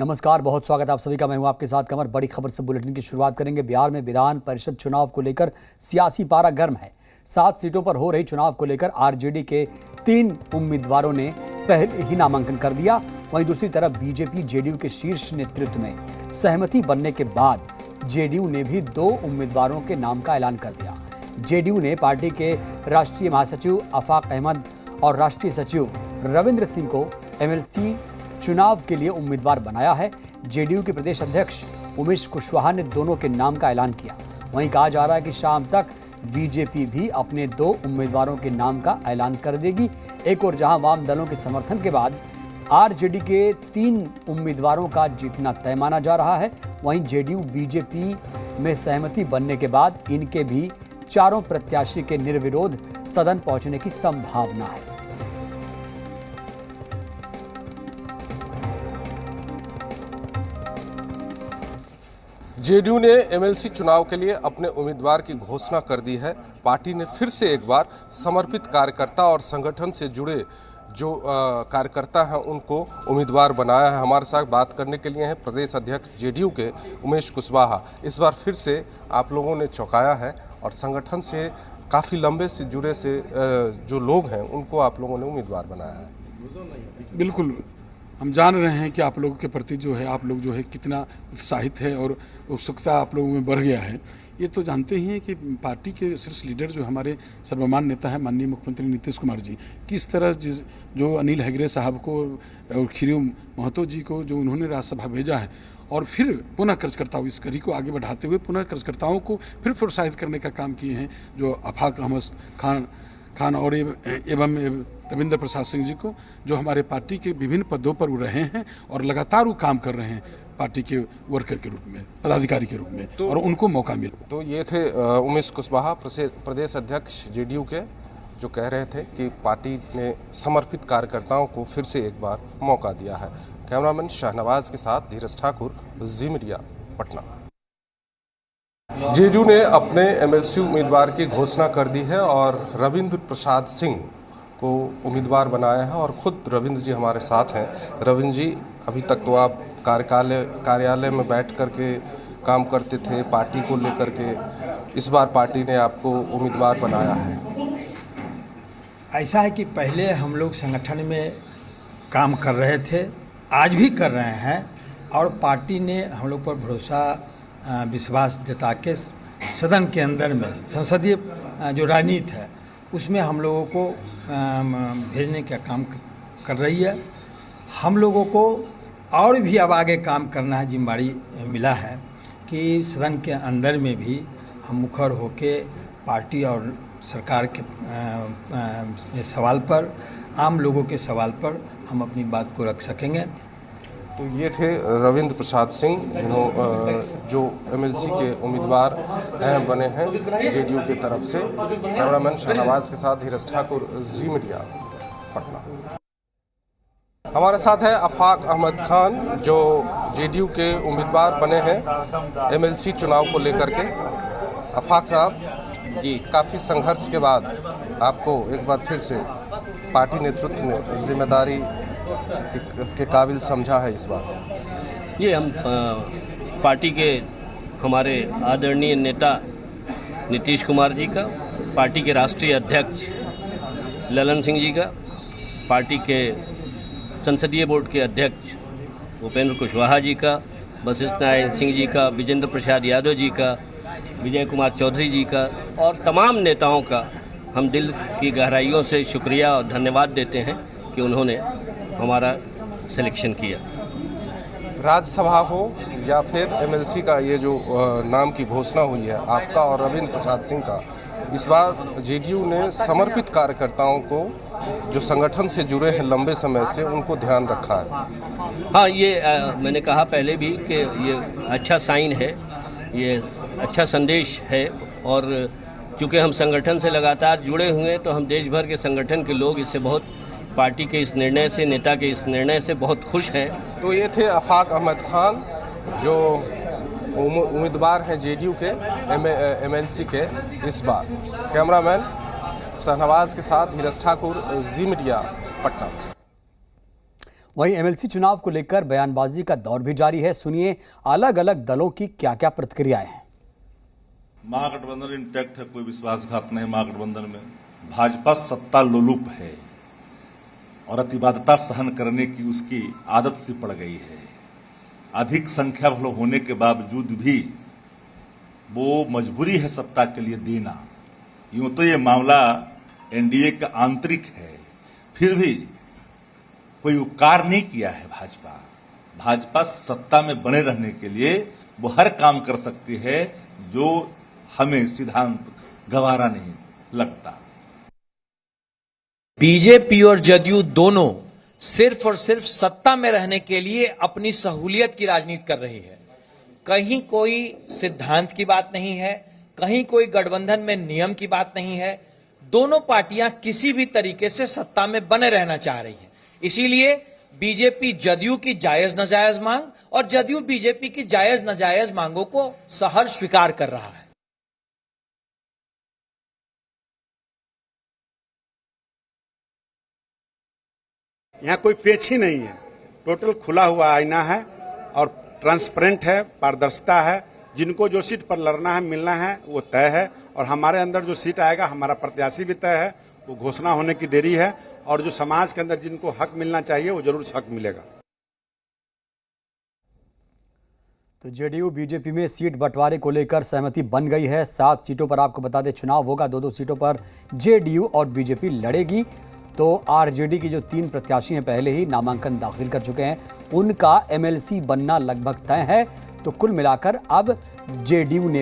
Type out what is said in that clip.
नमस्कार, बहुत स्वागत है आप सभी का। मैं हूं आपके साथ कमर। बड़ी खबर से बुलेटिन की शुरुआत करेंगे। बिहार में विधान परिषद चुनाव को लेकर सियासी पारा गर्म है। 7 सीटों पर हो रही चुनाव को लेकर आरजेडी के 3 उम्मीदवारों ने पहले ही नामांकन कर दिया। वहीं दूसरी तरफ बीजेपी जेडीयू के शीर्ष नेतृत्व में सहमति बनने के बाद जेडीयू ने भी 2 उम्मीदवारों के नाम का ऐलान कर दिया। जेडीयू ने पार्टी के राष्ट्रीय महासचिव आफाक अहमद और राष्ट्रीय सचिव रविंद्र सिंह को एमएलसी चुनाव के लिए उम्मीदवार बनाया है। जेडीयू के प्रदेश अध्यक्ष उमेश कुशवाहा ने दोनों के नाम का ऐलान किया। वहीं कहा जा रहा है कि शाम तक बीजेपी भी अपने 2 उम्मीदवारों के नाम का ऐलान कर देगी। एक और जहां वाम दलों के समर्थन के बाद आरजेडी के 3 उम्मीदवारों का जीतना तय माना जा रहा है, वहीं जेडीयू बीजेपी में सहमति बनने के बाद इनके भी 4 प्रत्याशी के निर्विरोध सदन पहुंचने की संभावना है। जेडीयू ने एमएलसी चुनाव के लिए अपने उम्मीदवार की घोषणा कर दी है। पार्टी ने फिर से एक बार समर्पित कार्यकर्ता और संगठन से जुड़े जो कार्यकर्ता हैं उनको उम्मीदवार बनाया है। हमारे साथ बात करने के लिए हैं प्रदेश अध्यक्ष जेडीयू के उमेश कुशवाहा। इस बार फिर से आप लोगों ने चौंकाया है और संगठन से काफ़ी लंबे से जुड़े से जो लोग हैं उनको आप लोगों ने उम्मीदवार बनाया है। बिल्कुल, हम जान रहे हैं कि आप लोगों के प्रति जो है आप लोग जो है कितना उत्साहित है और उत्सुकता आप लोगों में बढ़ गया है। ये तो जानते ही हैं कि पार्टी के शीर्ष लीडर जो हमारे सर्वमान्य नेता हैं माननीय मुख्यमंत्री नीतीश कुमार जी, किस तरह जो अनिल हेगड़े साहब को और खीरू महतो जी को जो उन्होंने राज्यसभा भेजा है और फिर पुनः कार्यकर्ताओं इस कड़ी को आगे बढ़ाते हुए पुनः कार्यकर्ताओं को फिर प्रोत्साहित करने का काम किए हैं। जो आफाक अहमद खान और एवं रविंद्र प्रसाद सिंह जी को जो हमारे पार्टी के विभिन्न पदों पर रहे हैं और लगातार वो काम कर रहे हैं पार्टी के वर्कर के रूप में, पदाधिकारी के रूप में, और उनको मौका मिला। तो ये थे उमेश कुशवाहा प्रदेश अध्यक्ष जेडीयू के, जो कह रहे थे कि पार्टी ने समर्पित कार्यकर्ताओं को फिर से एक बार मौका दिया है। कैमरामैन शाहनवाज के साथ धीरज ठाकुर, जी मीडिया, पटना। जेडीयू ने अपने एमएलसी उम्मीदवार की घोषणा कर दी है और रविंद्र प्रसाद सिंह को उम्मीदवार बनाया है और खुद रविंद्र जी हमारे साथ हैं। रविंद्र जी, अभी तक तो आप कार्यालय में बैठ कर के काम करते थे पार्टी को लेकर के, इस बार पार्टी ने आपको उम्मीदवार बनाया है। ऐसा है कि पहले हम लोग संगठन में काम कर रहे थे, आज भी कर रहे हैं, और पार्टी ने हम लोग पर भरोसा विश्वास जता के सदन के अंदर में संसदीय जो राजनीति है उसमें हम लोगों को भेजने का काम कर रही है। हम लोगों को और भी अब आगे काम करना है, जिम्मेदारी मिला है कि सदन के अंदर में भी हम मुखर होके पार्टी और सरकार के सवाल पर, आम लोगों के सवाल पर हम अपनी बात को रख सकेंगे। तो ये थे रविंद्र प्रसाद सिंह जो एमएलसी के उम्मीदवार बने हैं जेडीयू की तरफ से। कैमरामैन शाहनवाज के साथ धीरज ठाकुर, जी मीडिया, पटना। हमारे साथ है आफाक अहमद खान जो जेडीयू के उम्मीदवार बने हैं एमएलसी चुनाव को लेकर के। आफाक साहब जी, काफ़ी संघर्ष के बाद आपको एक बार फिर से पार्टी नेतृत्व ने जिम्मेदारी के काबिल समझा है इस बार। ये हम पार्टी के हमारे आदरणीय नेता नीतीश कुमार जी का, पार्टी के राष्ट्रीय अध्यक्ष ललन सिंह जी का, पार्टी के संसदीय बोर्ड के अध्यक्ष उपेंद्र कुशवाहा जी का, वशिष्ठ नारायण सिंह जी का, विजेंद्र प्रसाद यादव जी का, विजय कुमार चौधरी जी का और तमाम नेताओं का हम दिल की गहराइयों से शुक्रिया और धन्यवाद देते हैं कि उन्होंने हमारा सिलेक्शन किया। राज्यसभा हो या फिर एमएलसी का ये जो नाम की घोषणा हुई है आपका और रविंद्र प्रसाद सिंह का, इस बार जेडीयू ने समर्पित कार्यकर्ताओं को जो संगठन से जुड़े हैं लंबे समय से, उनको ध्यान रखा है। हाँ, ये मैंने कहा पहले भी कि ये अच्छा साइन है, ये अच्छा संदेश है, और चूँकि हम संगठन से लगातार जुड़े हुए हैं तो हम देश भर के संगठन के लोग इससे बहुत, पार्टी के इस निर्णय से, नेता के इस निर्णय से बहुत खुश हैं। तो ये थे आफाक अहमद खान जो उम्मीदवार हैं जेडीयू के एमएलसी के इस बार। कैमरामैन शाहनवाज के साथ धीरज ठाकुर, जी मीडिया, पटना। वहीं एमएलसी चुनाव को लेकर बयानबाजी का दौर भी जारी है। सुनिए अलग अलग दलों की क्या क्या प्रतिक्रियाएं हैं। महागठबंधन इंटैक्ट है, कोई विश्वासघात नहीं। महागठबंधन में भाजपा सत्ता लोलुप है और अतिवादता सहन करने की उसकी आदत सी पड़ गई है। अधिक संख्या बल होने के बावजूद भी वो मजबूरी है सत्ता के लिए देना। यूं तो ये मामला एनडीए का आंतरिक है, फिर भी कोई उपकार नहीं किया है भाजपा। भाजपा सत्ता में बने रहने के लिए वो हर काम कर सकती है जो हमें सिद्धांत गवारा नहीं लगता। बीजेपी और जदयू दोनों सिर्फ और सिर्फ सत्ता में रहने के लिए अपनी सहूलियत की राजनीति कर रही है। कहीं कोई सिद्धांत की बात नहीं है, कहीं कोई गठबंधन में नियम की बात नहीं है। दोनों पार्टियां किसी भी तरीके से सत्ता में बने रहना चाह रही हैं। इसीलिए बीजेपी जदयू की जायज नाजायज मांग और जदयू बीजेपी की जायज नाजायज मांगों को सहर्ष स्वीकार कर रहा है। यहाँ कोई पेच ही नहीं है, टोटल खुला हुआ आईना है और ट्रांसपेरेंट है, पारदर्शिता है। जिनको जो सीट पर लड़ना है, मिलना है, वो तय है। और हमारे अंदर जो सीट आएगा, हमारा प्रत्याशी भी तय है, वो घोषणा होने की देरी है। और जो समाज के अंदर जिनको हक मिलना चाहिए, वो जरूर हक मिलेगा। तो जेडीयू बीजेपी में सीट बंटवारे को लेकर सहमति बन गई है। 7 सीटों पर आपको बता दें चुनाव होगा। 2-2 सीटों पर जेडीयू और बीजेपी लड़ेगी। तो आरजेडी की जो 3 प्रत्याशी हैं पहले ही नामांकन दाखिल कर चुके हैं, उनका एमएलसी बनना लगभग तय है। तो कुल मिलाकर अब जेडीयू ने